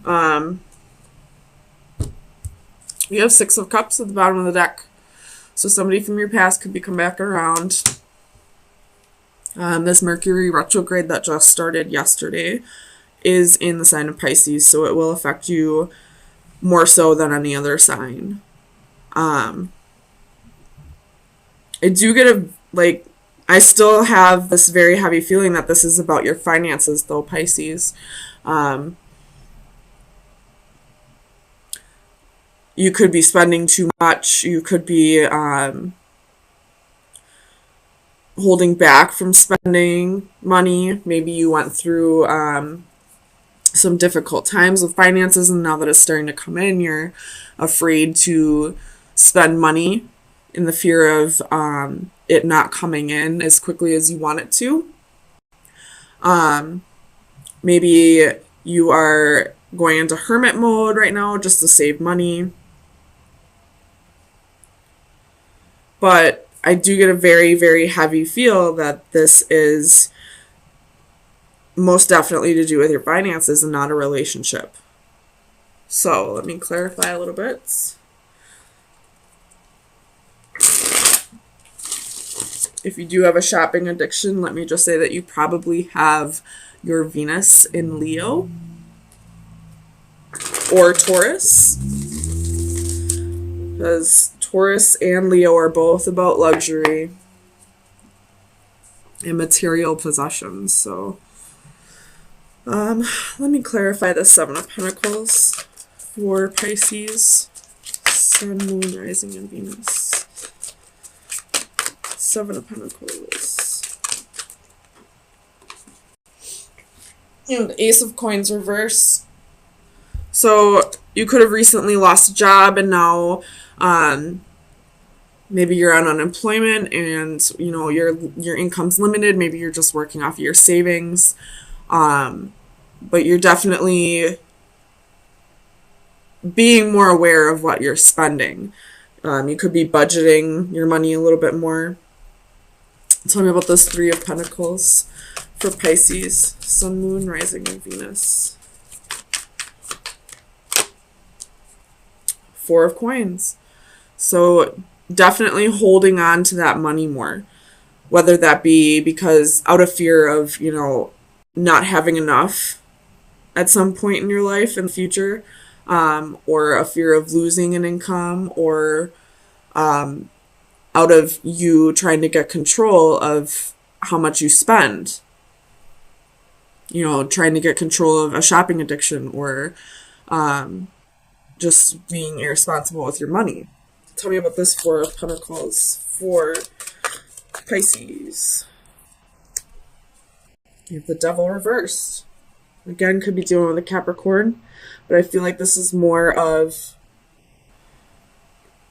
Um, you have Six of Cups at the bottom of the deck. So somebody from your past could be come back around. This Mercury retrograde that just started yesterday is in the sign of Pisces, so it will affect you more so than any other sign. I do get I still have this very heavy feeling that this is about your finances, though, Pisces. You could be spending too much. You could be holding back from spending money. Maybe you went through some difficult times with finances, and now that it's starting to come in, you're afraid to spend money in the fear of it not coming in as quickly as you want it to. Maybe you are going into hermit mode right now just to save money. But I do get a very, very heavy feel that this is most definitely to do with your finances and not a relationship. So let me clarify a little bit. If you do have a shopping addiction, let me just say that you probably have your Venus in Leo or Taurus, because Taurus and Leo are both about luxury and material possessions. So let me clarify the Seven of Pentacles for Pisces, Sun, Moon, Rising, and Venus. Seven of Pentacles. And the Ace of Coins reverse. So you could have recently lost a job, and now maybe you're on unemployment, and your income's limited. Maybe you're just working off of your savings, but you're definitely being more aware of what you're spending. You could be budgeting your money a little bit more. Tell me about this Three of Pentacles for Pisces, Sun, Moon, Rising, and Venus. Four of Coins. So definitely holding on to that money more, whether that be because out of fear of, not having enough at some point in your life in the future, or a fear of losing an income, or out of you trying to get control of how much you spend. Trying to get control of a shopping addiction, or just being irresponsible with your money. Tell me about this Four of Pentacles for Pisces. You have the Devil reversed. Again, could be dealing with a Capricorn, but I feel like this is more of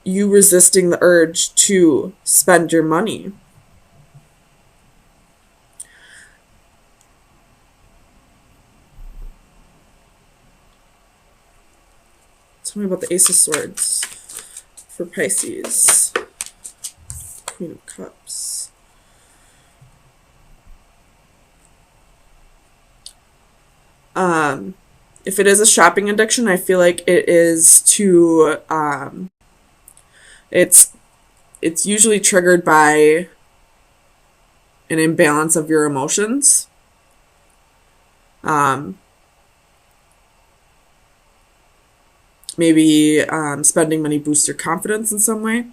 you resisting the urge to spend your money. Tell me about the Ace of Swords for Pisces. Queen of Cups. If it is a shopping addiction, I feel like it is to it's usually triggered by an imbalance of your emotions. Maybe spending money boosts your confidence in some way.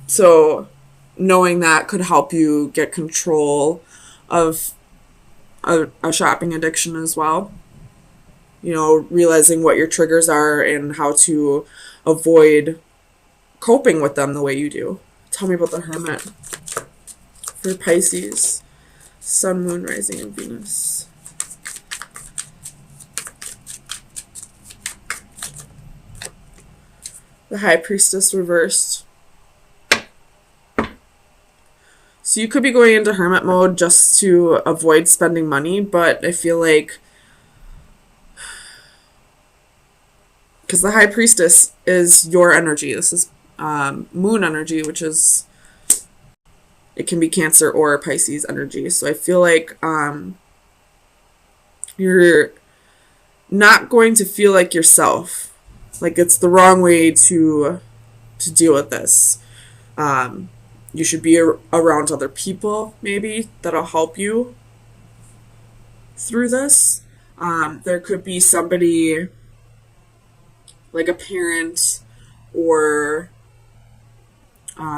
So knowing that could help you get control of a shopping addiction as well. Realizing what your triggers are and how to avoid coping with them the way you do. Tell me about the Hermit for Pisces, Sun, Moon, Rising, and Venus. The High Priestess reversed. So you could be going into hermit mode just to avoid spending money, but I feel like because the High Priestess is your energy. This is moon energy, which is, it can be Cancer or Pisces energy. So I feel like you're not going to feel like yourself. Like it's the wrong way to deal with this. You should be around other people, maybe, that'll help you through this. There could be somebody like a parent or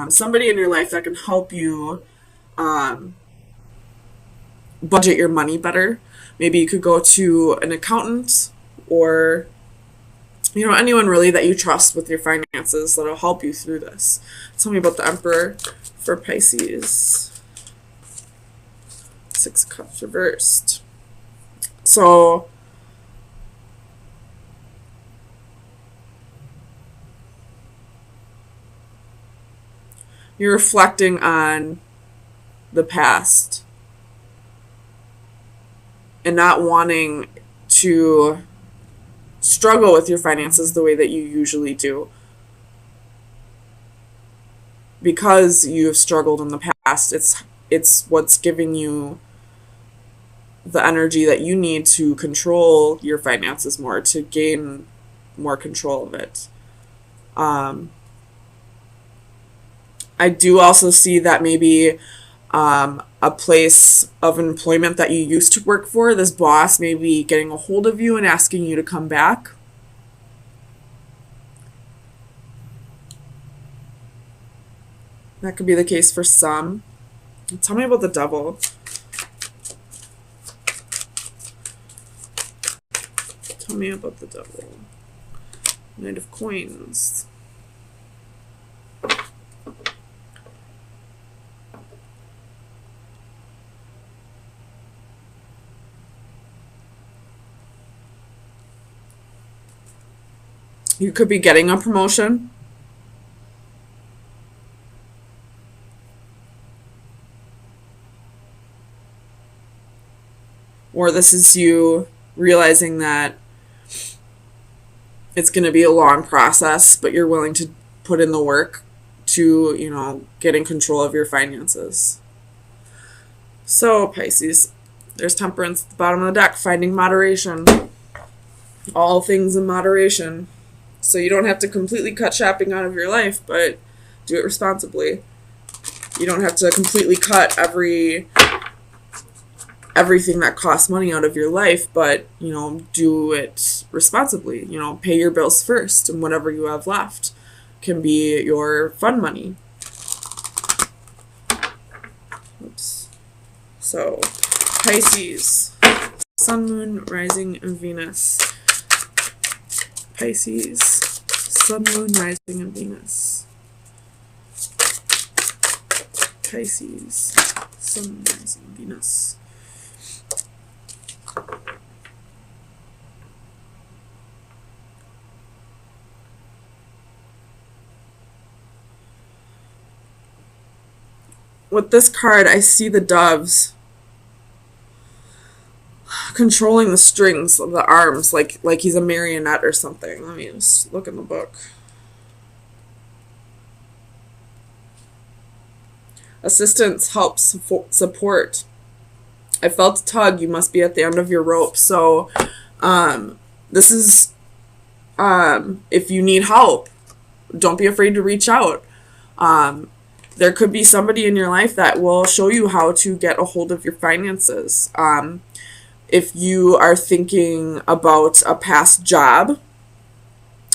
somebody in your life that can help you budget your money better. Maybe you could go to an accountant or anyone really that you trust with your finances that'll help you through this. Tell me about the Emperor for Pisces. 6 of Cups reversed. So you're reflecting on the past and not wanting to struggle with your finances the way that you usually do, because you've struggled in the past. It's what's giving you the energy that you need to control your finances more, to gain more control of it. I do also see that maybe a place of employment that you used to work for, this boss may be getting a hold of you and asking you to come back. That could be the case for some. Tell me about the Devil. Tell me about the Devil. Knight of Coins. You could be getting a promotion. Or this is you realizing that it's going to be a long process, but you're willing to put in the work to, get in control of your finances. So, Pisces, there's Temperance at the bottom of the deck, finding moderation. All things in moderation. So you don't have to completely cut shopping out of your life, but do it responsibly. You don't have to completely cut everything that costs money out of your life, but, do it responsibly. Pay your bills first, and whatever you have left can be your fun money. Oops. So, Pisces, Sun, Moon, Rising, and Venus. Pisces, Sun, Moon, Rising, and Venus. Pisces, Sun, Rising, Venus. With this card, I see the doves controlling the strings of the arms, like he's a marionette or something. Let me just look in the book. Assistance, help, support. I felt a tug. You must be at the end of your rope. So this is, if you need help, don't be afraid to reach out. There could be somebody in your life that will show you how to get a hold of your finances. If you are thinking about a past job,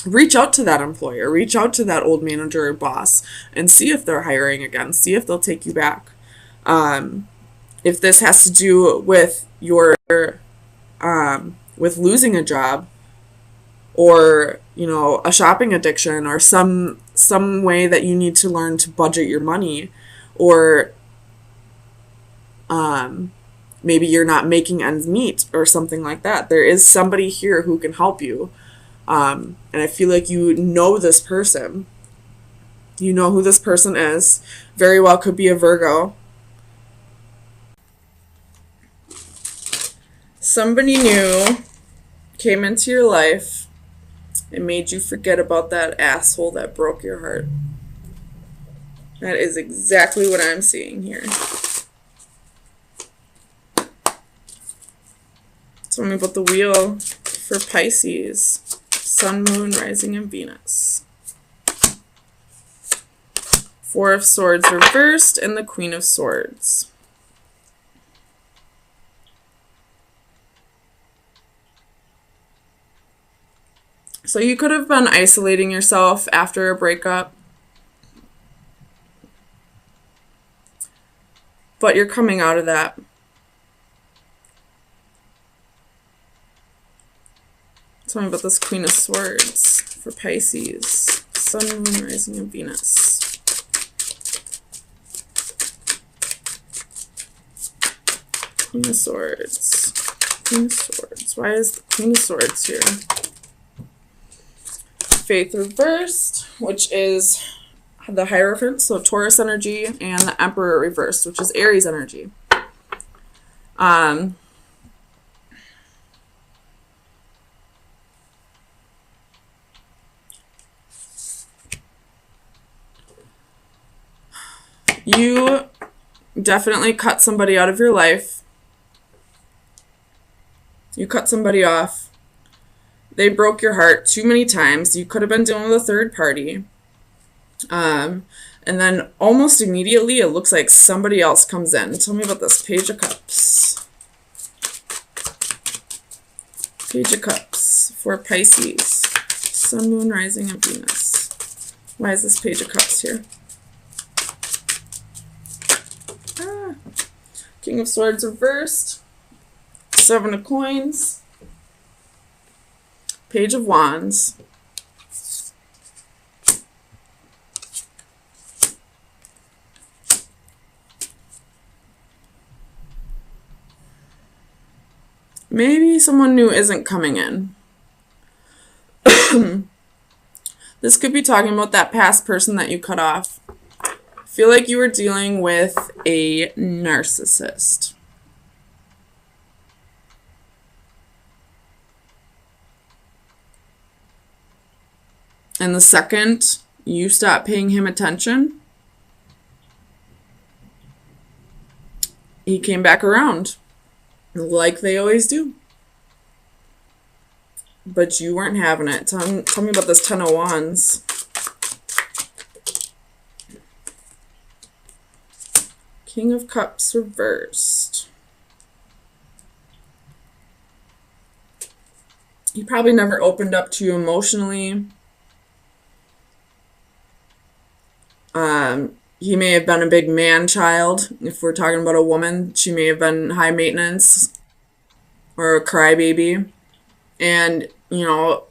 reach out to that employer, reach out to that old manager or boss, and see if they're hiring again, see if they'll take you back. If this has to do with your, with losing a job, or, a shopping addiction, or some way that you need to learn to budget your money, or, maybe you're not making ends meet or something like that, there is somebody here who can help you. And I feel like you know this person. You know who this person is. Very well could be a Virgo. Somebody new came into your life and made you forget about that asshole that broke your heart. That is exactly what I'm seeing here. Tell me about the Wheel for Pisces, Sun, Moon, Rising, and Venus. Four of Swords reversed and the Queen of Swords. So you could have been isolating yourself after a breakup, but you're coming out of that. Tell me about this Queen of Swords for Pisces, Sun, Moon, Rising, and Venus. Queen of Swords. Queen of Swords. Why is the Queen of Swords here? Faith reversed, which is the Hierophant, so Taurus energy, and the Emperor reversed, which is Aries energy. You definitely cut somebody out of your life. You cut somebody off. They broke your heart too many times. You could have been dealing with a third party. And then almost immediately, it looks like somebody else comes in. Tell me about this Page of Cups. Page of Cups for Pisces, Sun, Moon, Rising, and Venus. Why is this Page of Cups here? King of Swords reversed. Seven of Coins. Page of Wands. Maybe someone new isn't coming in. This could be talking about that past person that you cut off. I feel like you were dealing with a narcissist. And the second you stop paying him attention, he came back around, like they always do. But you weren't having it. Tell me about this Ten of Wands. King of Cups reversed. He probably never opened up to you emotionally. He may have been a big man child. If we're talking about a woman, she may have been high maintenance or a crybaby. And, you know,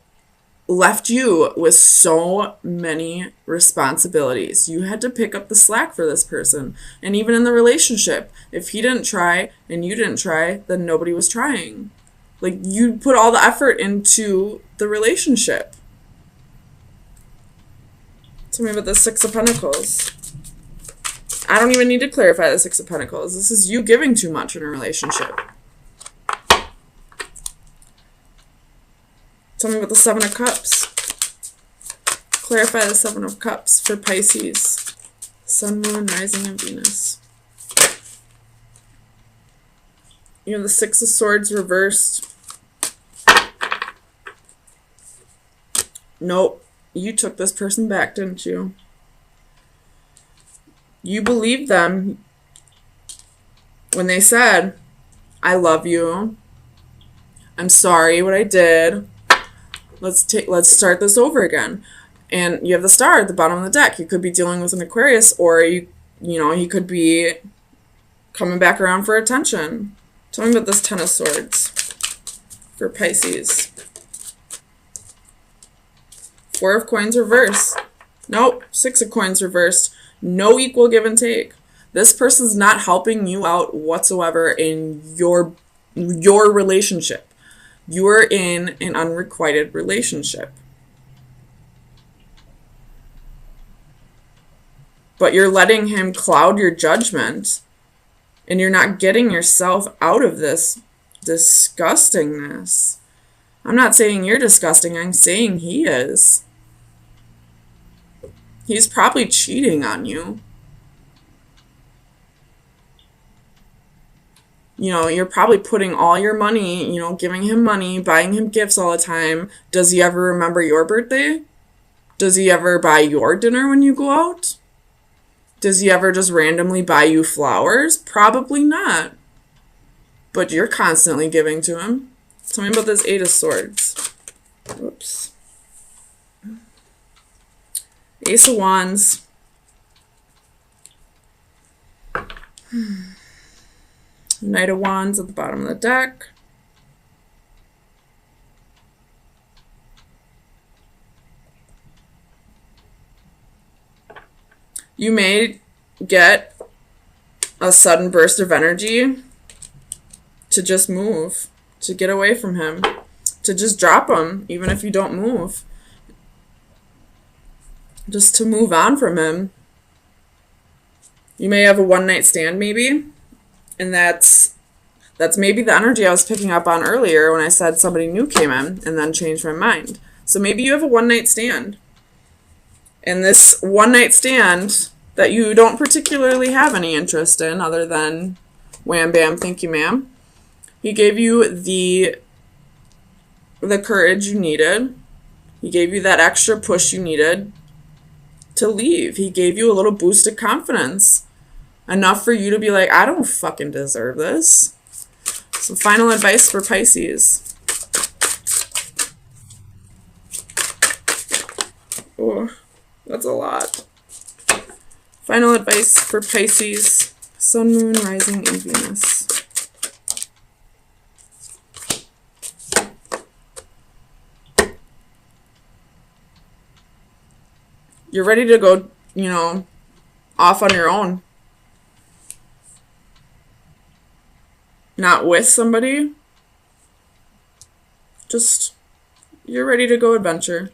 left you with so many responsibilities. You had to pick up the slack for this person. And even in the relationship, if he didn't try and you didn't try, then nobody was trying. Like, you put all the effort into the relationship. Tell me about the Six of Pentacles. I don't even need to clarify the Six of Pentacles. This is you giving too much in a relationship. Tell me about the Seven of Cups. Clarify the Seven of Cups for Pisces, Sun, Moon, Rising, and Venus. You have the Six of Swords reversed. Nope. You took this person back, didn't you? You believed them when they said, I love you. I'm sorry what I did. Let's start this over again. And you have the Star at the bottom of the deck. You could be dealing with an Aquarius, or you know, he could be coming back around for attention. Tell me about this Ten of Swords for Pisces. Four of Coins reversed. Nope. Six of Coins reversed. No equal give and take. This person's not helping you out whatsoever in your relationship. You are in an unrequited relationship. But you're letting him cloud your judgment, and you're not getting yourself out of this disgustingness. I'm not saying you're disgusting. I'm saying he is. He's probably cheating on you. You know, you're probably putting all your money, you know, giving him money, buying him gifts all the time. Does he ever remember your birthday? Does he ever buy your dinner when you go out? Does he ever just randomly buy you flowers? Probably not. But you're constantly giving to him. Tell me about this Eight of Swords. Whoops. Ace of Wands. Knight of Wands at the bottom of the deck. You may get a sudden burst of energy to just move, to get away from him, to just drop him, even if you don't move. Just to move on from him. You may have a one-night stand, maybe, and that's maybe the energy I was picking up on earlier when I said somebody new came in and then changed my mind. So maybe you have a one-night stand. And this one-night stand that you don't particularly have any interest in other than wham bam, thank you ma'am. He gave you the courage you needed. He gave you that extra push you needed to leave. He gave you a little boost of confidence. Enough for you to be like, I don't fucking deserve this. So final advice for Pisces. Oh, that's a lot. Final advice for Pisces. Sun, Moon, Rising, and Venus. You're ready to go, you know, off on your own. Not with somebody. Just, you're ready to go adventure.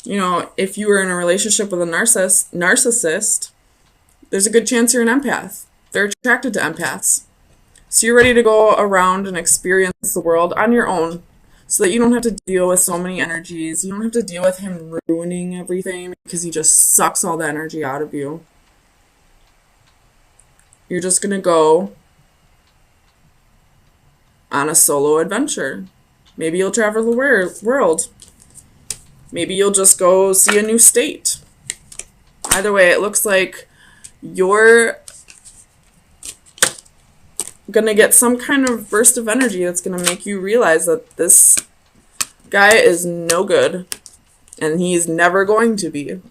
You know, if you were in a relationship with a narcissist, there's a good chance you're an empath. They're attracted to empaths. So you're ready to go around and experience the world on your own so that you don't have to deal with so many energies. You don't have to deal with him ruining everything because he just sucks all the energy out of you. You're just going to go on a solo adventure. Maybe you'll travel the world. Maybe you'll just go see a new state. Either way, it looks like you're going to get some kind of burst of energy that's going to make you realize that this guy is no good. And he's never going to be.